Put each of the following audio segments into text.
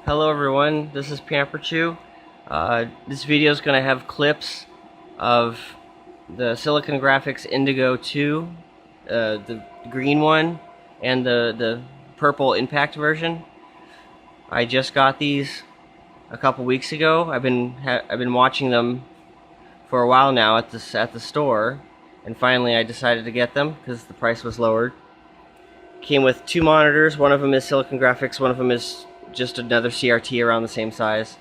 Hello everyone, this is Pamperchew. This video is going to have clips of the Silicon Graphics Indago2, the green one, and the purple impact version. I just got these a couple weeks ago. I've been watching them for a while now at the store, and finally I decided to get them because the price was lowered. Came with two monitors. One of them is Silicon Graphics, one of them is just another CRT around the same size.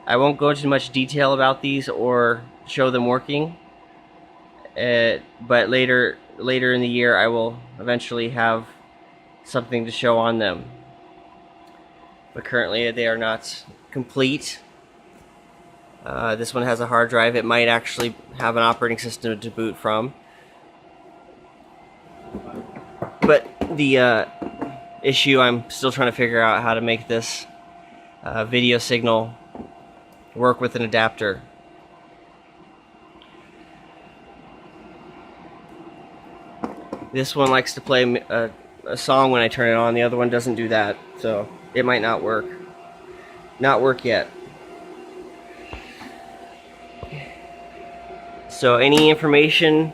I won't go into much detail about these or show them working, but later in the year I will eventually have something to show on them. But currently they are not complete. This one has a hard drive. It might actually have an operating system to boot from. But the issue, I'm still trying to figure out how to make this video signal work with an adapter. This one likes to play a song when I turn it on. The other one doesn't do that, so it might not work. Not work yet. So any information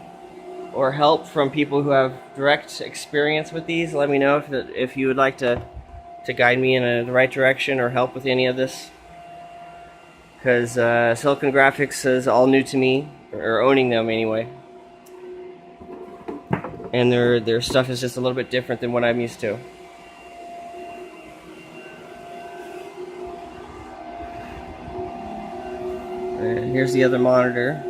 or help from people who have direct experience with these, let me know if you would like to guide me in the right direction or help with any of this. Because Silicon Graphics is all new to me, or owning them anyway. And their stuff is just a little bit different than what I'm used to. And here's the other monitor.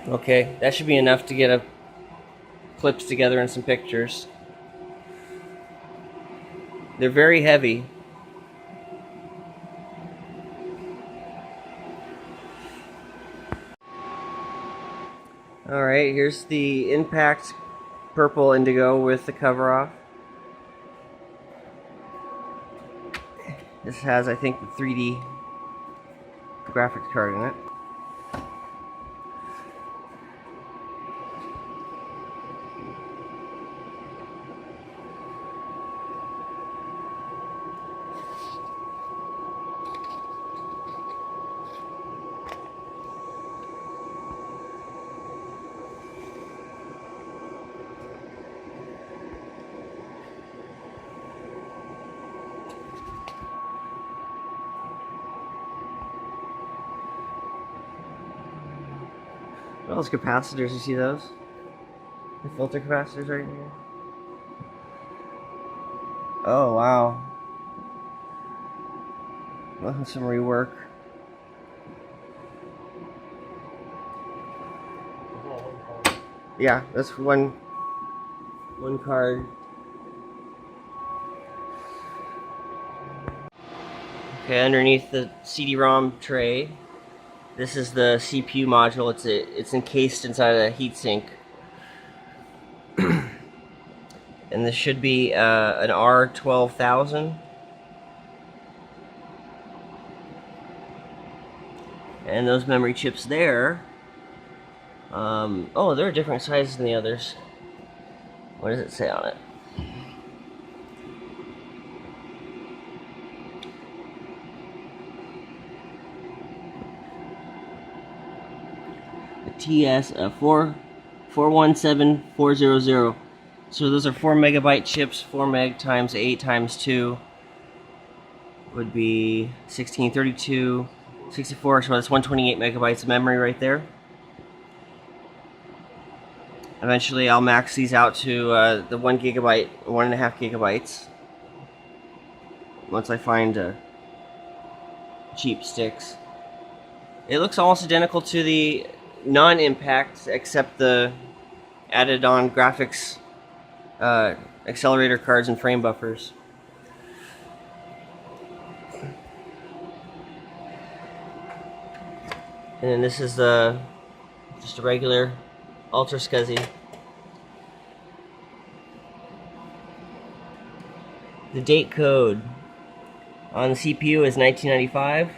Okay, that should be enough to get clips together and some pictures. They're very heavy. Alright, here's the Impact purple Indigo with the cover off. This has, I think, the 3D graphics card in it. Those capacitors, you see those? The filter capacitors right here. Oh wow. Well, some rework. Yeah, that's one card. Okay, underneath the CD-ROM tray, this is the CPU module. It's encased inside a heatsink, and this should be an R12000. And those memory chips there. Oh, they're different sizes than the others. What does it say on it? TS 417400. So those are 4 megabyte chips. 4 meg times 8 times 2 would be 16, 32, 64. So that's 128 megabytes of memory right there. Eventually I'll max these out to the 1 gigabyte, 1.5 gigabytes. Once I find cheap sticks. It looks almost identical to the non-impact, except the added on graphics accelerator cards and frame buffers. And then this is just a regular Ultra SCSI. The date code on the CPU is 1995.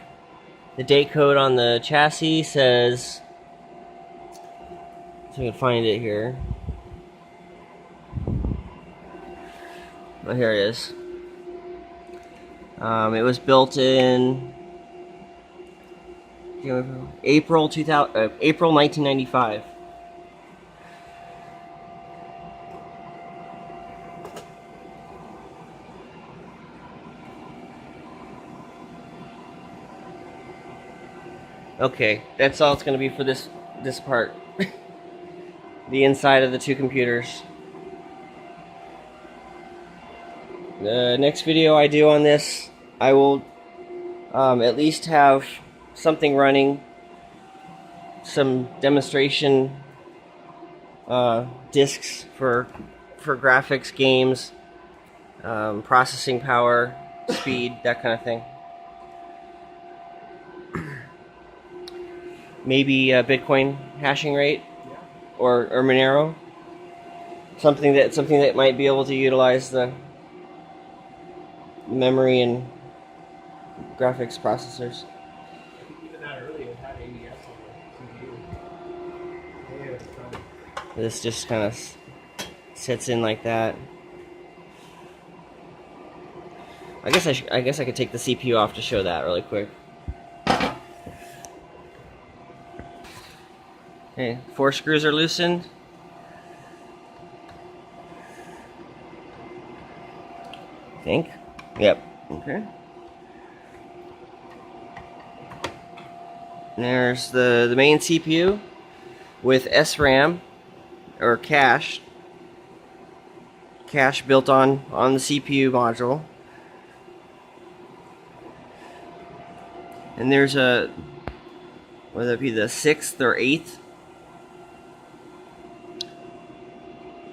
The date code on the chassis says I can find it here. Oh, here it is. It was built in April 1995. Okay, that's all it's going to be for this part. The inside of the two computers. The next video I do on this, I will at least have something running, some demonstration discs for graphics, games, processing power, speed, that kind of thing. Maybe Bitcoin hashing rate, or Monero. Something that might be able to utilize the memory and graphics processors. Even that early, it had AES on the CPU. This just kind of sits in like that. I guess I could take the CPU off to show that really quick. Okay, 4 screws are loosened. I think. Yep. Okay. There's the main CPU with SRAM or cache built on the CPU module. And there's a, whether it be the 6th or 8th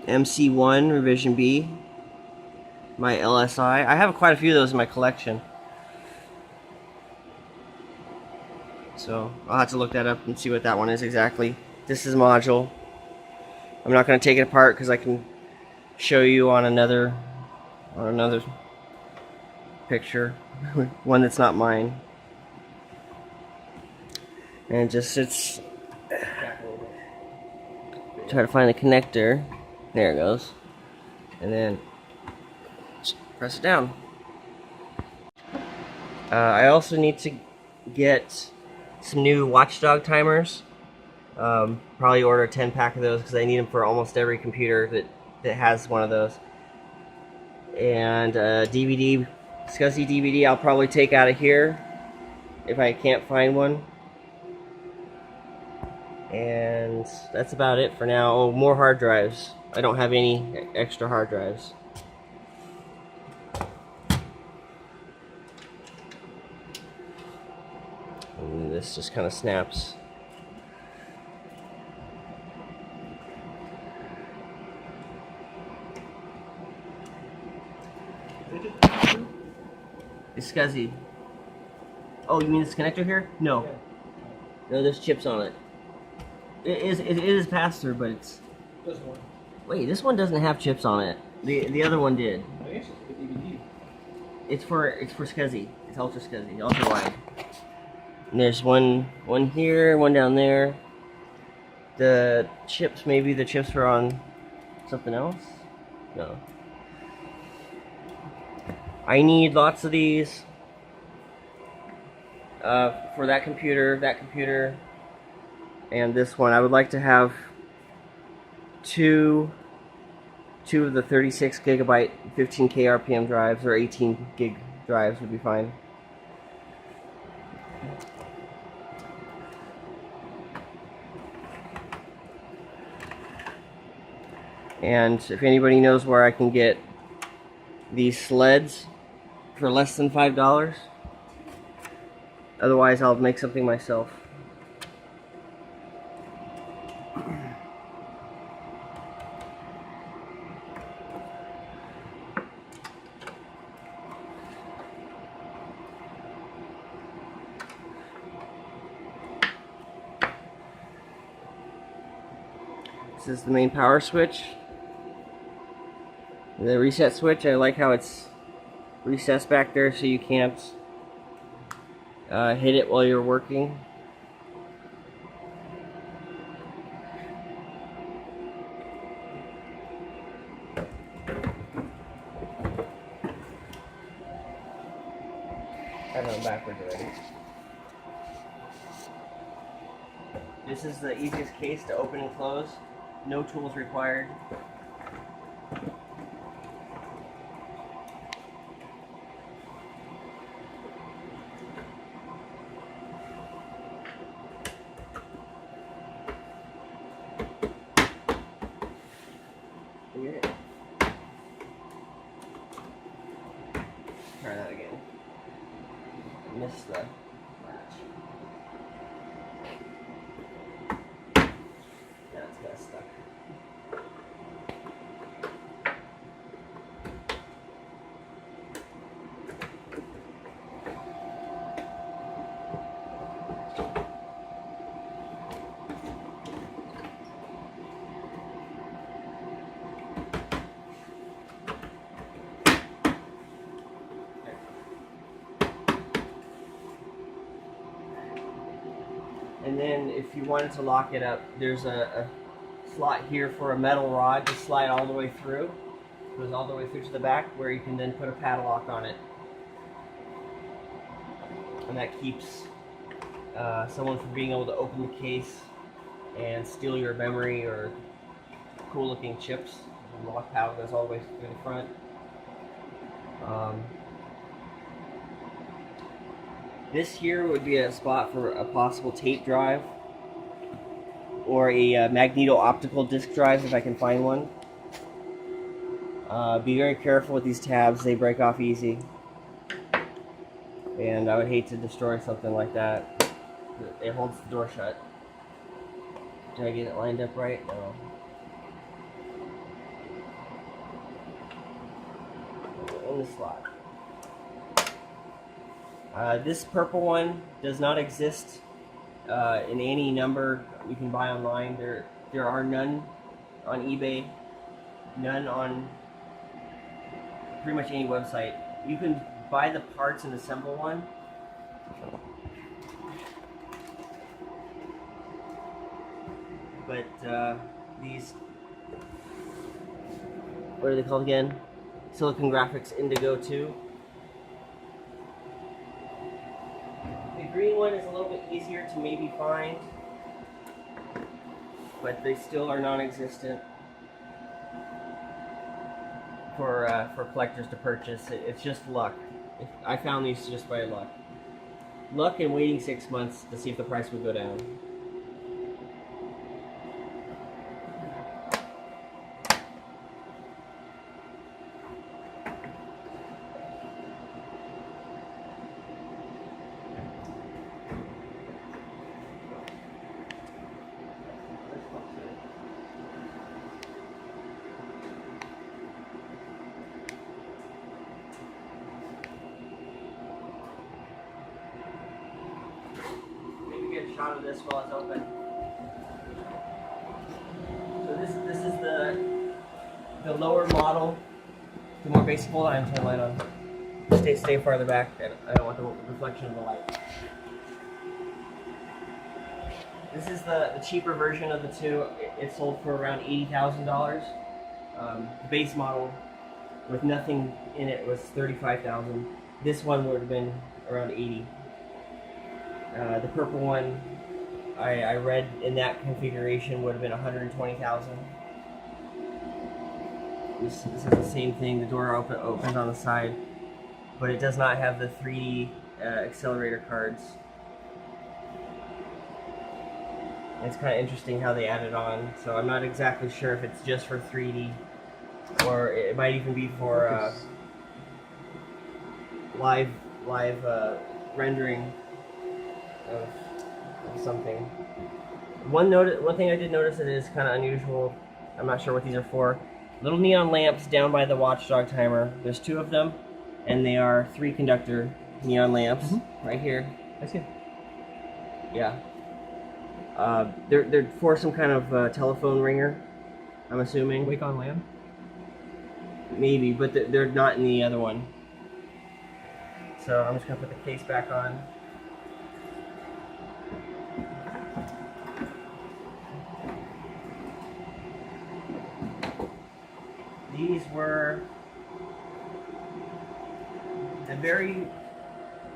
MC1 revision B, my LSI. I have quite a few of those in my collection, so I'll have to look that up and see what that one is exactly. This is module. I'm not going to take it apart because I can show you on another picture, one that's not mine. And it just sits. Try to find the connector. There it goes. And then just press it down. I also need to get some new watchdog timers. Probably order a 10-pack of those because I need them for almost every computer that has one of those. And DVD, SCSI DVD, I'll probably take out of here if I can't find one. And that's about it for now. Oh, more hard drives. I don't have any extra hard drives. And this just kind of snaps. It's SCSI. Oh, you mean this connector here? No. No, there's chips on it. It is pass-through, but it's... This one. Wait, this one doesn't have chips on it. The other one did. I guess it's the DVD. It's for SCSI. It's ultra SCSI, ultra wide. And there's one here, one down there. The chips, maybe the chips are on something else? No. I need lots of these for that computer, and this one. I would like to have two of the 36 gigabyte 15K RPM drives, or 18 gig drives would be fine. And if anybody knows where I can get these sleds for less than $5, otherwise I'll make something myself. This is the main power switch. The reset switch, I like how it's recessed back there so you can't hit it while you're working. starting on backwards already. This is the easiest case to open and close. No tools required. Okay. Try that again. Missed the latch. Now it's got stuck. And then if you wanted to lock it up, there's a slot here for a metal rod to slide all the way through. It goes all the way through to the back where you can then put a padlock on it. And that keeps someone from being able to open the case and steal your memory or cool looking chips. The lock padlock goes all the way through the front. This here would be a spot for a possible tape drive or a magneto-optical disc drive if I can find one. Be very careful with these tabs, they break off easy. And I would hate to destroy something like that. It holds the door shut. Did I get it lined up right? No. In the slot. This purple one does not exist in any number you can buy online. There are none on eBay, none on pretty much any website. You can buy the parts and assemble one. But these, what are they called again? Silicon Graphics Indago2. The green one is a little bit easier to maybe find, but they still are non-existent for collectors to purchase. It's just luck. I found these just by luck. Luck and waiting 6 months to see if the price would go down. Get a shot of this while it's open. So this is the lower model, the more basic model. I'm turning the light on. Stay farther back. I don't want the reflection of the light. This is the cheaper version of the two. It sold for around $80,000. The base model with nothing in it was $35,000. This one would have been around $80,000. The purple one, I read in that configuration would have been $120,000. This is the same thing. The door opens on the side, but it does not have the 3D accelerator cards. It's kind of interesting how they added on. So I'm not exactly sure if it's just for 3D, or it might even be for live rendering of something. One thing I did notice that is kind of unusual. I'm not sure what these are for. Little neon lamps down by the watchdog timer. There's 2 of them, and they are 3 conductor neon lamps right here. I see. Yeah. They're for some kind of telephone ringer, I'm assuming. Wake on land? Maybe, but they're not in the other one. So I'm just gonna put the case back on. These were the very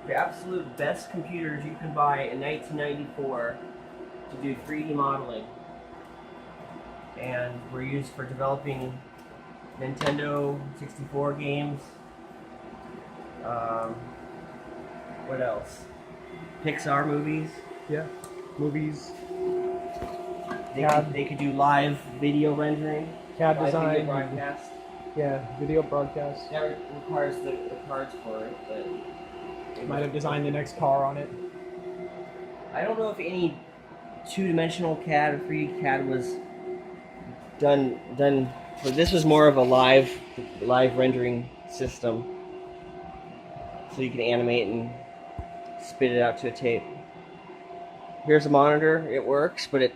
the absolute best computers you can buy in 1994 to do 3D modeling, and were used for developing Nintendo 64 games. What else? Pixar movies. Yeah. Movies. They could do live video rendering, CAD live design. video broadcast. Yeah. Video broadcast. That requires the cards for it, but Might have designed the next car on it. I don't know if any two-dimensional CAD or 3D CAD was done. But this was more of a live rendering system, so you can animate and spit it out to a tape. Here's a monitor. It works, but it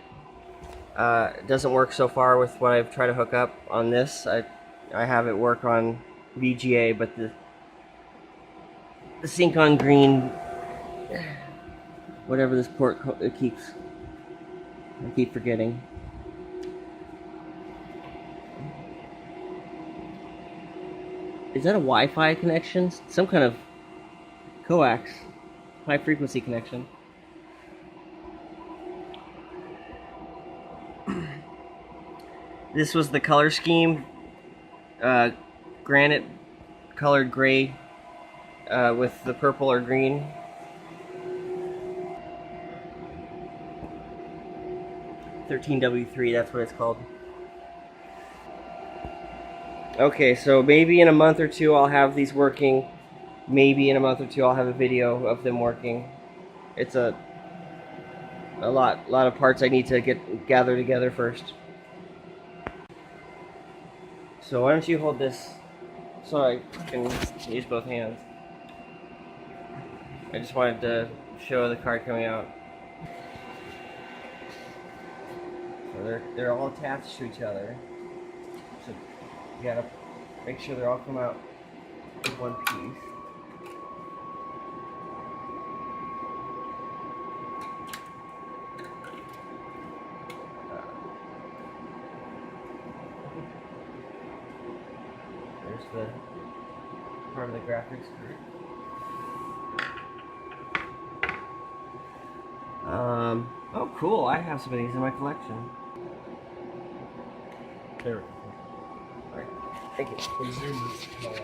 doesn't work so far with what I've tried to hook up on this. I have it work on VGA, but the sync on green, whatever this port it keeps, I keep forgetting. Is that a Wi-Fi connection? Some kind of coax, high frequency connection. This was the color scheme, granite colored gray with the purple or green. (13W3), that's what it's called. Okay, so maybe in a month or two I'll have these working. Maybe in a month or two I'll have a video of them working. It's a lot of parts I need to gather together first. So why don't you hold this so I can use both hands. I just wanted to show the card coming out. So they're all attached to each other. So you gotta make sure they all come out in one piece. There's the part of the graphics group. Oh cool, I have some of these in my collection. There we go. Alright, thank you. The zoom is fell off.